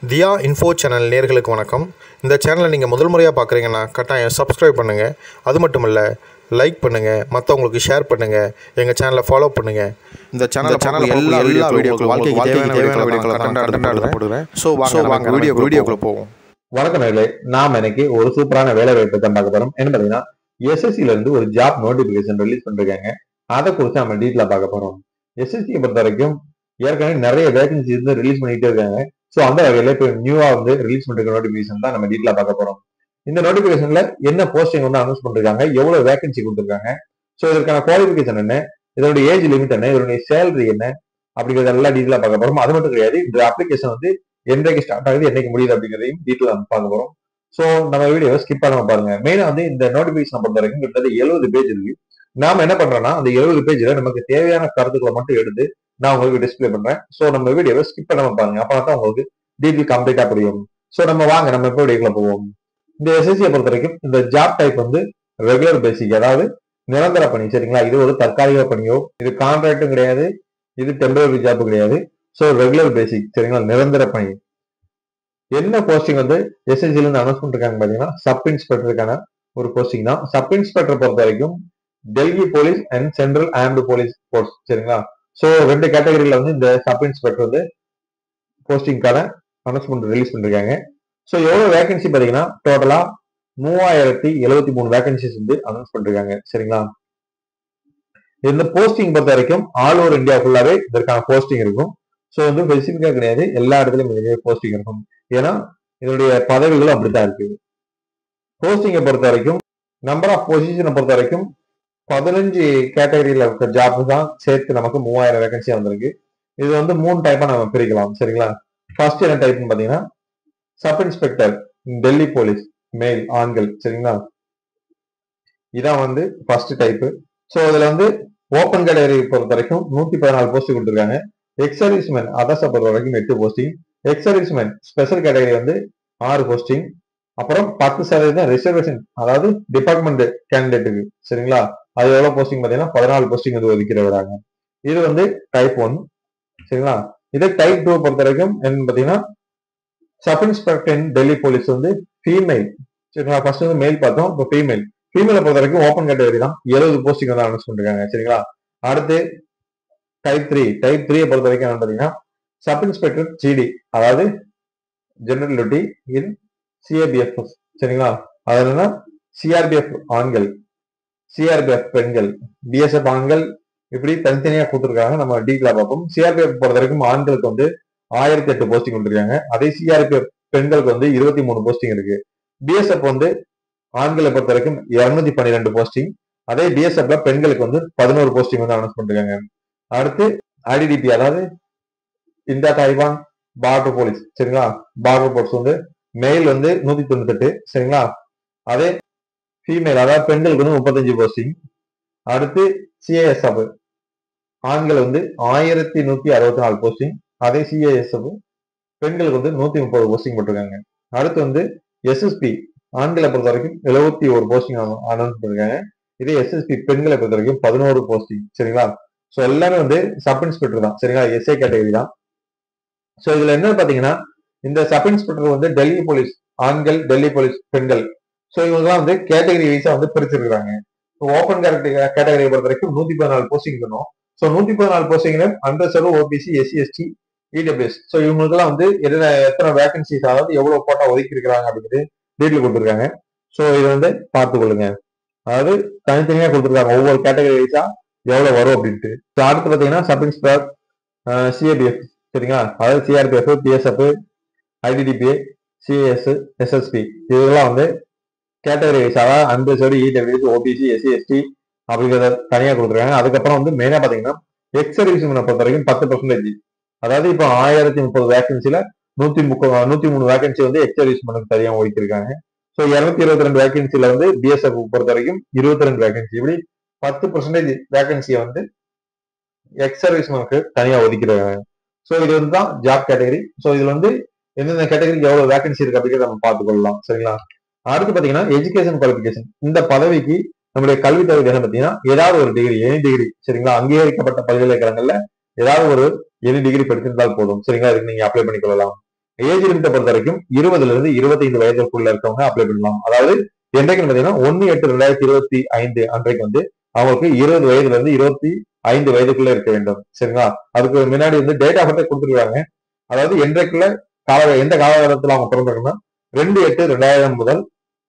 தியா info channel நேயர்களுக்கு வணக்கம். இந்த சேனலை நீங்கள் முதல் முறையாக பார்க்குறீங்கன்னா கட்டாயம் சப்ஸ்கிரைப் பண்ணுங்கள். அது மட்டும் இல்லை, லைக் பண்ணுங்கள், மற்றவங்களுக்கு ஷேர் பண்ணுங்கள், எங்கள் சேனலை ஃபாலோ பண்ணுங்கள். இந்த சேனல் எல்லா வீடியோக்களும் வாழ்க்கைக்கு தேவையான வீடியோக்களை போடுறேன். ஸோ வாங்க வீடியோக்குள்ளே போவோம். வணக்கம் நேயர்களே, நாம் இன்னைக்கு ஒரு சூப்பரான வேலை வாய்ப்பை தான் பார்க்க போறோம். என்ன பார்த்தீங்கன்னா, எஸ்எஸ்சில இருந்து ஒரு ஜாப் நோட்டிபிகேஷன் ரிலீஸ் பண்ணிருக்காங்க. அதை குறித்து நம்ம டீட்டெயிலா பார்க்க போறோம். எஸ்எஸ்சியை பொறுத்த வரைக்கும் ஏற்கனவே நிறைய வேகன்சி இருந்து ரிலீஸ் பண்ணிட்டே இருக்காங்க. ஸோ அந்த வகையில இப்போ நியூவா ரிலீஸ் பண்ணிருக்க நோட்டிபிகேஷன் தான் நம்ம டீட்டெயிலா பார்க்க போறோம். இந்த நோட்டிபிகேஷன்ல என்ன போஸ்டிங் அனௌன்ஸ் பண்ணிருக்காங்க, எவ்வளவு வேகன்சி கொடுத்துருக்காங்க, ஸோ இதற்கான குவாலிஃபிகேஷன் என்ன, இதனுடைய ஏஜ் லிமிட் என்ன, இதனுடைய சேலரி என்ன அப்படிங்கறத எல்லாம் டீட்டெயிலா பார்க்க போறோம். அது மட்டும் கிடையாது, இந்த அப்ளிகேஷன் என்றைக்கு ஸ்டார்ட் ஆகுது, என்னைக்கு முடியுது அப்படிங்கிறதையும் டீட்டெயிலா பார்க்க போறோம். ஸோ நம்ம வீடியோவை ஸ்கிப் பண்ணாம பாருங்க. மெயினா இந்த நோட்டிபிகேஷன் பொறுத்த வரைக்கும் கிட்டத்தட்ட 70 பேஜ் இருக்கு. நாம என்ன பண்றோம்னா, அந்த 70 பேஜ்ல நமக்கு தேவையான கருத்துக்களை மட்டும் எடுத்து நான் உங்களுக்கு டிஸ்பிளே பண்றேன். ஸோ நம்ம வீடியோவை ஸ்கிப் பண்ணாம பாருங்க. அப்பதான் உங்களுக்கு டீட்டெயில் கம்ப்ளீட்டா புரியும். ஸோ நம்ம இப்போ வீடியோக்குள்ள போவோம். இந்த எஸ்எஸ்சியை பொறுத்த வரைக்கும் இந்த ஜாப் டைப் ரெகுலர் பேசிக், அதாவது நிரந்தர பணி. சரிங்களா, இது ஒரு தற்காலிக பணியோ, இது கான்ட்ராக்டும் கிடையாது, இது டெம்பரரி ஜாப் கிடையாது. ஸோ ரெகுலர் பேசிக், சரிங்களா, நிரந்தர பணி. என்ன போஸ்டிங் எஸ்எஸ்சில இருந்து அனௌன்ஸ் பண்ணிருக்காங்க பாத்தீங்கன்னா, சப் இன்ஸ்பெக்டருக்கான ஒரு போஸ்டிங் தான். சப் இன்ஸ்பெக்டர் பொறுத்த வரைக்கும் Delhi police and central armed police force. சரிங்களா, சோ 2 கேட்டகரியில இந்த சப் இன்ஸ்பெக்டர் போஸ்டிங்கான அனௌன்ஸ்மெண்ட் ரிலீஸ் பண்ணிருக்காங்க. ஸோ எவ்வளவு வேகன்சி பாத்தீங்கன்னா, டோட்டலா 3073 வேகன்சிஸ் அனௌன்ஸ் பண்ணிருக்காங்க. சரிங்களா, இந்த போஸ்டிங் பொறுத்த வரைக்கும் ஆல் ஓவர் இந்தியா ஃபுல்லாவே இதற்கான போஸ்டிங் இருக்கும். ஸோ ஸ்பெசிபிக்கா கிடையாது, எல்லா இடத்துலயும் போஸ்டிங் இருக்கும். ஏன்னா இதனுடைய பதவிகளும் அப்படித்தான் இருக்கு. போஸ்டிங்கை பொறுத்த வரைக்கும் நம்பர் ஆஃப் பொசிஷனை பொறுத்த வரைக்கும் 15 கேட்டகரியில இருக்க ஜாப் தான் சேர்த்து நமக்கு 3000 வேகன்சி வந்திருக்கு. இது 3 டைப்பா நம்ம பிரிக்கலாம். சரிங்களா, ஃபர்ஸ்ட் என்ன டைப்னு பாத்தீங்கன்னா, சப் இன்ஸ்பெக்டர் டெல்லி போலீஸ், மேல், ஆண்கள். சரிங்களா, இதான் ஃபர்ஸ்ட் டைப். ஸோ இதுல ஓப்பன் கேட்டகரி பொறுத்த வரைக்கும் 114 போஸ்ட் கொடுத்துருக்காங்க. எக்ஸ் சர்வீஸ்மேன் அதர்ஸை பொறுத்த வரைக்கும் 8 posting. X serviceman special category 6 posting. அப்புறம் 10% ரிசர்வேஷன், அதாவது டிபார்ட்மெண்ட் கேண்டிடேட்டுக்கு. சரிங்களா, அது எவ்வளவு போஸ்டிங் பாத்தீங்கன்னா 14 போஸ்டிங் ஒதுக்கிறாங்க. இது டைப் 1. சரிங்களா, இதே டைப் 2 பொறுத்த வரைக்கும் என்னன்னு பாத்தீங்கன்னா, sub inspector Delhi police female. சரிங்களா, ஃபர்ஸ்ட் மேல் பார்த்தோம், இப்போ ஃபீமேல். ஃபீமேலை பொறுத்த வரைக்கும் ஓப்பன் கேட்டகரி தான், 70 போஸ்டிங் அனௌன்ஸ் பண்ணிருக்காங்க. சரிங்களா, அடுத்து டைப் 3. டைப் 3 பொறுத்த வரைக்கும் என்ன பாத்தீங்கன்னா, சப் இன்ஸ்பெக்டர் ஜிடி, அதாவது ஜெனரல் டியூட்டி இன் சிஆர்பிஎஃப். சரிங்களா, அது சிஆர்பிஎஃப் ஆண்கள், சிஆர்பிஎஃப் பெண்கள், பிஎஸ்எஃப் ஆண்கள், இப்படி தனித்தனியா கொடுத்துருக்காங்க. நம்ம டீட்டெயிலா பார்ப்போம். சிஆர்பிஎஃப் பொறுத்த வரைக்கும் ஆண்களுக்கு 1008 போஸ்டிங் கொடுத்துருக்காங்க. அதே சிஆர்பிஎஃப் பெண்களுக்கு 23 போஸ்டிங் இருக்கு. பிஎஸ்எஃப் ஆண்களை பொறுத்த வரைக்கும் 212 போஸ்டிங். அதே பிஎஸ்எஃப்ல பெண்களுக்கு 11 போஸ்டிங் அனௌன்ஸ் பண்ணிருக்காங்க. அடுத்து ஐடிடிபி, அதாவது இந்தியா தாய்வான் பார்டர் போலீஸ். சரிங்களா, பார்டர் போலீஸ் மேல் 198. சரிங்களா, அதே ஃபீமேல், அதாவது பெண்களுக்கு 35 போஸ்டிங். அடுத்து சிஐஎஸ்எஃப் ஆண்கள் 1164 போஸ்டிங். அதே சிஐஎஸ்எஃப் பெண்களுக்கு 130 போஸ்டிங் போட்டிருக்காங்க. அடுத்து எஸ்எஸ்பி ஆண்களை பொறுத்த வரைக்கும் 71 போஸ்டிங் அனௌன்ஸ் பண்ணிருக்காங்க. இதே எஸ்எஸ்பி பெண்களை பொறுத்த வரைக்கும் 11 போஸ்டிங். சரிங்களா, சோ எல்லாமே சப் இன்ஸ்பெக்டர் தான். சரிங்களா, எஸ்ஐ கேட்டகரி தான். சோ இதுல என்ன பாத்தீங்கன்னா, இந்த சப் இன்ஸ்பெக்டர் டெல்லி போலீஸ் ஆண்கள், டெல்லி போலீஸ் பெண்கள். சோ இவங்கெல்லாம் கேட்டகரி வைஸா பிரிச்சிருக்காங்க. ஓப்பன் கேட்டகரியை பொறுத்த வரைக்கும் 114 போஸ்டிங் இருக்கணும். சோ 114 போஸ்டிங்ல unreserved, OBC, SC, ST, EWS. So இவங்களுக்கெல்லாம் எத்தனை வேகன்சிஸ், அதாவது எவ்வளவு போட்டா ஒதுக்கி இருக்கிறாங்க அப்படிங்கிறது டீட்டெயில் கொடுத்துருக்காங்க. சோ இது பார்த்து கொள்ளுங்க. அதாவது தனித்தனியா கொடுத்துருக்காங்க, ஒவ்வொரு கேட்டகரி வைஸா எவ்வளவு வரும் அப்படின்ட்டு. அடுத்து பாத்தீங்கன்னா, சப் இன்ஸ்பெக்டர் சிஏபிஎஃப். சரிங்களா, அதாவது சிஆர்பிஎஃப், பிஎஸ்எஃப், ஐடிடிபிஏ, சிஎஸ், எஸ்எஸ்பி, இதெல்லாம் கேட்டகரி வைஸ், அதாவது அன்பர்சர்வ், இடபிள்யூஎஸ், ஓபிசி, எஸ்சி, எஸ்டி அப்படிங்கிறத தனியா கொடுத்துருக்காங்க. அதுக்கப்புறம் மெயினா பாத்தீங்கன்னா, எக்ஸ் சர்வீஸ்மேனை பொறுத்த வரைக்கும் 10%. அதாவது இப்போ 1030 வேகன்சில 103 வேகன்சி எக்ஸ் சர்வீஸ்மேனுக்கு தனியா ஒதுக்கியிருக்காங்க. ஸோ 222 வேகன்சில பிஎஸ்எஃப் பொறுத்த வரைக்கும் 22 வேகன்சி, இப்படி 10% வேகன்சியை எக்ஸ் சர்வீஸ்மேனுக்கு தனியா ஒதுக்கிறாங்க. ஸோ இது தான் ஜாப் கேட்டகரி. ஸோ இதுல எந்தெந்த கேட்டகரிக்கு எவ்வளவு வேகன்சி இருக்கு அப்படிங்கிறத நம்ம பார்த்துக்கொள்ளலாம். சரிங்களா, அடுத்து பாத்தீங்கன்னா, எஜுகேஷன் குவாலிபிகேஷன். இந்த பதவிக்கு நம்முடைய கல்வி தகுதி என்ன பாத்தீங்கன்னா, ஏதாவது ஒரு டிகிரி, எனி டிகிரி. சரிங்களா, அங்கீகரிக்கப்பட்ட பல்கலைக்கழகங்கள்ல ஏதாவது ஒரு எனி டிகிரி படித்திருந்தால் போதும். சரிங்களா, இதுக்கு நீங்க அப்ளை பண்ணிக்கொள்ளலாம். ஏஜ் லிமிட்டை பொறுத்த வரைக்கும் 20ல இருந்து 25 வயதுக்குள்ள இருக்கவங்க அப்ளை பண்ணலாம். அதாவது என்றைக்குன்னு பாத்தீங்கன்னா 1/8/2025 அன்றைக்கு வந்து அவங்களுக்கு 20 வயதுல இருந்து 25 வயதுக்குள்ள இருக்க வேண்டும். சரிங்களா? அதுக்கு முன்னாடி வந்து டேட் ஆஃப் பர்த் கொடுத்துருக்காங்க. அதாவது என்றைக்குள்ள எந்த காலகட்டத்தில் அவங்க பிறந்தாங்கன்னா 2/8/2000 முதல்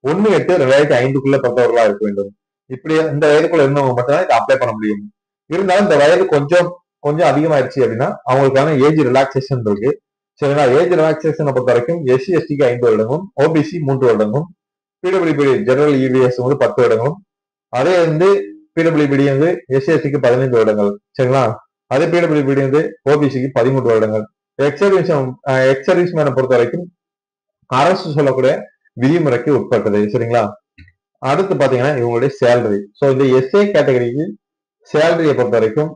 1/8/2005க்குள்ள பிறந்தவர்களா இருக்க வேண்டும். இப்படி இந்த வயதுக்குள்ள இருந்தவங்க மட்டும்தான் இதை அப்ளை பண்ண முடியும். இருந்தாலும் இந்த வயது கொஞ்சம் கொஞ்சம் அதிகமாயிருச்சு அப்படின்னா அவங்களுக்கான ஏஜ் ரிலாக்சேஷன் இருக்கு. சரிங்களா? ஏஜ் ரிலாக்சேஷனை பொறுத்த வரைக்கும் SC STக்கு 5 வருடங்களும், OBC 3 வருடங்களும், PWBD ஜெனரல் EBS வந்து 10 வருடங்களும், அதே வந்து PWBD வந்து SC STக்கு 15 வருடங்கள். சரிங்களா? அதே PWBD வந்து OBCக்கு 13 வருடங்கள். எக்ஸ் சர்வீஸ் மேனை பொறுத்த வரைக்கும் அரசு சொல்லக்கூடிய விதிமுறைக்கு உட்பட்டது. சரிங்களா? அடுத்து பாத்தீங்கன்னா இவங்களுடைய சேலரி. ஸோ இந்த SA கேட்டகரிக்கு சேலரியை பொறுத்த வரைக்கும்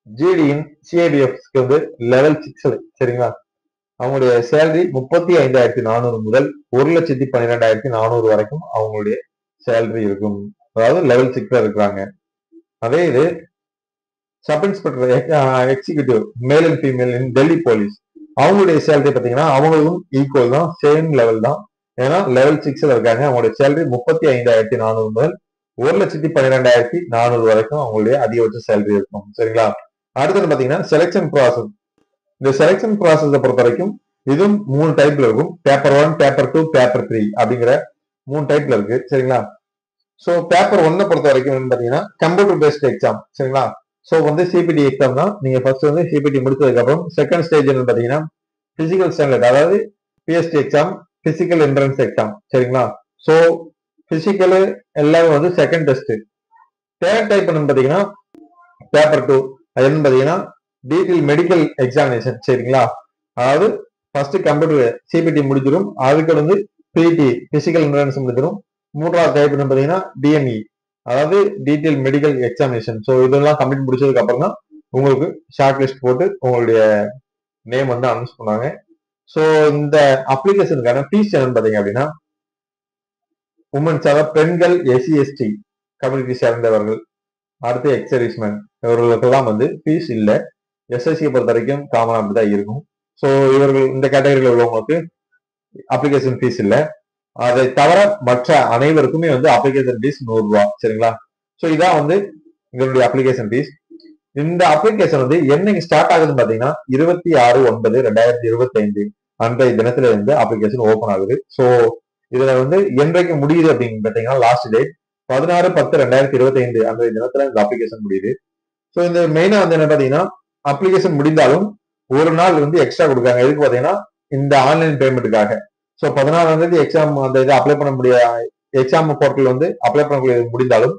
ஜிடியின் CIBFக்கு வந்து லெவல் 6. சரிங்களா? அவங்களுடைய சேலரி 35,400 முதல் 1,12,400 வரைக்கும் அவங்களுடைய சேலரி இருக்கும். அதாவது லெவல் 6 இருக்கிறாங்க. அதே இது sub inspector executive male and female in Delhi police அவங்களுடைய சேலரி பார்த்தீங்கன்னா அவங்களுக்கும் ஈக்குவல் தான், சேம் லெவல் தான். ஏன்னா லெவல் 6ல இருக்காங்க. அவங்களுடைய சேலரி 35,400 முதல் 1,12,400 வரைக்கும் அவங்களுடைய அதிகபட்ச சேலரி இருக்கும். சரிங்களா? அடுத்தது பாத்தீங்கன்னா செலெக்ஷன் ப்ராசஸ். இந்த செலெக்ஷன் ப்ராசஸை பொறுத்த வரைக்கும் இதுவும் 3 டைப்ல இருக்கும். பேப்பர் 1, பேப்பர் 2, பேப்பர் 3 அப்படிங்கிற 3 டைப்ல இருக்கு. சரிங்களா? ஸோ பேப்பர் 1 பொறுத்த வரைக்கும் பாத்தீங்கன்னா கம்ப்யூட்டர் பேஸ்ட் எக்ஸாம். சரிங்களா? ஸோ வந்து சிபிடி எக்ஸாம் தான். நீங்க ஃபர்ஸ்ட் வந்து சிபிடி முடிச்சதுக்கு அப்புறம் செகண்ட் ஸ்டேஜ் பாத்தீங்கன்னா பிசிக்கல் ஸ்டாண்டர்ட், அதாவது PST exam, physical entrance exam. சரிங்களா? ஸோ பிசிக்கல் எல்லாமே வந்து செகண்ட் டெஸ்ட். தேர்ட் டைப் பாத்தீங்கன்னா பேப்பர் 2. அது என்ன பாத்தீங்கன்னா டீட்டெயில் மெடிக்கல் எக்ஸாமினேஷன். சரிங்களா? அதாவது ஃபர்ஸ்ட் கம்ப்யூட்டர் சிபிடி முடிஞ்சிடும், அதுக்கு வந்து பிடி பிசிக்கல் என்ட்ரன்ஸ் முடிஞ்சிடும். மூன்றாவது டைப் பாத்தீங்கன்னா டிஎம்இ, அதாவது டீட்டெயில் மெடிக்கல் எக்ஸாமினேஷன். ஸோ இதெல்லாம் கம்ப்ளீட் முடிச்சதுக்கு அப்புறம் தான் உங்களுக்கு ஷார்ட் லிஸ்ட் போட்டு உங்களுடைய நேம் வந்து அனௌன்ஸ் பண்ணாங்க. ஸோ இந்த அப்ளிகேஷனுக்கான ஃபீஸ் என்னன்னு பாத்தீங்க அப்படின்னா உமன்ஸ், அதாவது பெண்கள், SC ST கம்யூனிட்டி சேர்ந்தவர்கள், அடுத்து எக்ஸ் சர்வீஸ்மேன் இவர்களுக்கெல்லாம் வந்து ஃபீஸ் இல்லை. SSC பொறுத்த வரைக்கும் காமன் அப்படிதான் இருக்கும். ஸோ இவர்கள் இந்த கேட்டகரியில் உள்ளவங்களுக்கு அப்ளிகேஷன் ஃபீஸ் இல்லை. அதை தவிர மற்ற அனைவருக்குமே வந்து அப்ளிகேஷன் ஃபீஸ் 100 ரூபாய். சரிங்களா? ஸோ இதான் வந்து எங்களுடைய அப்ளிகேஷன் ஃபீஸ். இந்த அப்ளிகேஷன் வந்து என்னைக்கு ஸ்டார்ட் ஆகுதுன்னு பாத்தீங்கன்னா 26/9/2025 அன்றைய தினத்துல இருந்து அப்ளிகேஷன் ஓபன் ஆகுது. ஸோ இதுல வந்து என்றைக்கு முடியுது அப்படின்னு பாத்தீங்கன்னா லாஸ்ட் டேட் 16/10/2025 அன்றைய தினத்துல இந்த அப்ளிகேஷன் முடியுது. ஸோ இந்த மெயினா வந்து என்ன பாத்தீங்கன்னா அப்ளிகேஷன் முடிந்தாலும் ஒரு நாள் வந்து எக்ஸ்ட்ரா கொடுக்காங்க. எதுக்கு பாத்தீங்கன்னா இந்த ஆன்லைன் பேமெண்ட்டுக்காக. ஸோ 14ஆம் தேதி எக்ஸாம் அந்த இதை அப்ளை பண்ண முடியாது, எக்ஸாம் போர்ட்டல் வந்து அப்ளை பண்ண முடிந்தாலும்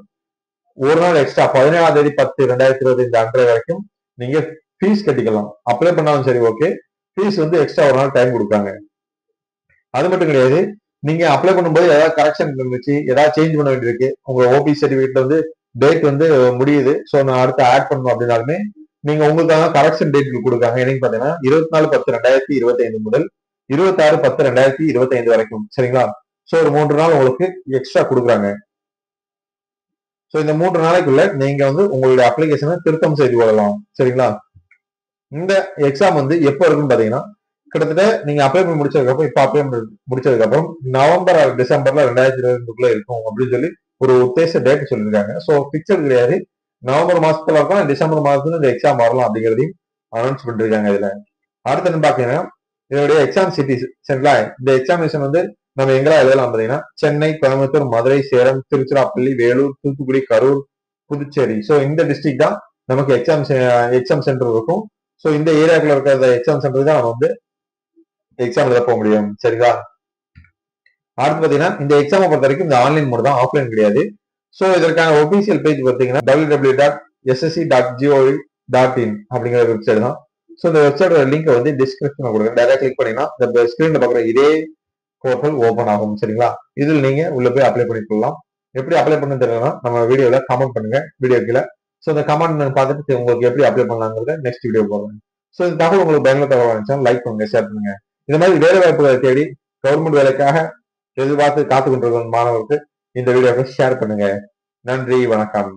ஒரு நாள் எக்ஸ்ட்ரா 17ஆம் தேதி 10/2025 அன்றைய வரைக்கும் நீங்க ஃபீஸ் கட்டிக்கலாம். அப்ளை பண்ணாலும் சரி, ஓகே. ஃபீஸ் வந்து எக்ஸ்ட்ரா ஒரு நாள் டைம் கொடுக்காங்க. அது மட்டும் கிடையாது, நீங்க அப்ளை பண்ணும்போது ஏதாவது கரெக்ஷன் இருந்துச்சு, ஏதாவது சேஞ்ச் பண்ண வேண்டியிருக்கு, உங்க OBC சர்டிஃபிகேட்ல வந்து டேட் வந்து முடியுது, ஸோ நான் அடுத்து ஆட் பண்ணணும் அப்படின்னாலுமே நீங்க உங்களுக்காக கரெக்ஷன் டேட் கொடுக்காங்க. என்னன்னு பாத்தீங்கன்னா 24/10/2025 முதல் 26/10/2025 வரைக்கும். சரிங்களா? ஸோ ஒரு 3 நாள் உங்களுக்கு எக்ஸ்ட்ரா கொடுக்குறாங்க. ஸோ இந்த 3 நாளைக்குள்ள நீங்க வந்து உங்களுடைய அப்ளிகேஷனை திருத்தம் செய்து கொள்ளலாம். சரிங்களா? இந்த எக்ஸாம் வந்து எப்போ இருக்குன்னு பாத்தீங்கன்னா கிட்டத்தட்ட நீங்க அப்ளை பண்ணி முடிச்சதுக்கு அப்புறம், இப்ப அப்ளை முடிச்சதுக்கு அப்புறம் நவம்பர் டிசம்பர்ல 2022 இருக்கும் அப்படின்னு சொல்லி ஒரு உத்தேச டேட் சொல்லியிருக்காங்க. ஸோ பிக்சர் கிடையாது, நவம்பர் மாசத்துல இருக்கும், டிசம்பர் மாசத்துல இந்த எக்ஸாம் வரலாம் அப்படிங்கிறதையும் அனௌன்ஸ் பண்ணிருக்காங்க. இதுல அடுத்து என்ன பாத்தீங்கன்னா இதனுடைய எக்ஸாம் சிட்டிஸ். சரிங்களா? இந்த எக்ஸாமினேஷன் வந்து நம்ம எங்கெல்லாம் எழுதலாம் பாத்தீங்கன்னா சென்னை, கோயம்புத்தூர், மதுரை, சேலம், திருச்சிராப்பள்ளி, வேலூர், தூத்துக்குடி, கரூர், புதுச்சேரி. ஸோ இந்த டிஸ்ட்ரிக்ட் தான் நமக்கு எக்ஸாம் சென்டர் இருக்கும். ஸோ இந்த ஏரியாக்குள்ள இருக்கிற எக்ஸாம் சென்டர் தான் நம்ம வந்து எக்ஸாம் எழுத போக முடியும். சரிங்களா? அடுத்து பாத்தீங்கன்னா இந்த எக்ஸாமை பொறுத்த வரைக்கும் இந்த ஆன்லைன் மோட் தான், ஆஃப்லைன் கிடையாது. ஸோ இதற்கான ஒபிஷியல் பேஜ் பாத்தீங்கன்னா www.ssc.gov.in அப்படிங்கிற வெப்சைட் தான். ஸோ இந்த வெப்சைட்டோட லிங்க் வந்து டிஸ்கிரிப்ஷன்ல கொடுங்க. டைரக்ட் கிளிக் பண்ணீங்கன்னா இந்த ஸ்கிரீன்ல பாக்குற இதே போர்ட்டல் ஓபன் ஆகும். சரிங்களா? இதில் நீங்க உள்ள போய் அப்ளை பண்ணிக்கலாம். எப்படி அப்ளை பண்ண தெரியலன்னா நம்ம வீடியோல கமெண்ட் பண்ணுங்க, வீடியோ கீழே. ஸோ இந்த கமெண்ட் பார்த்துட்டு உங்களுக்கு எப்படி அப்ளை பண்ணலாங்கிறத நெக்ஸ்ட் வீடியோ போடுறேன். ஸோ இந்த தகவல் உங்களுக்கு பயனுள்ள தகவல் இருந்துச்சா லைக் பண்ணுங்க, ஷேர் பண்ணுங்க. இந்த மாதிரி வேலை வாய்ப்புகளை தேடி கவர்மெண்ட் வேலைக்காக எதிர்பார்த்து காத்து கொண்டிருக்கிற மாணவர்களுக்கு இந்த வீடியோவை ஷேர் பண்ணுங்க. நன்றி, வணக்கம்.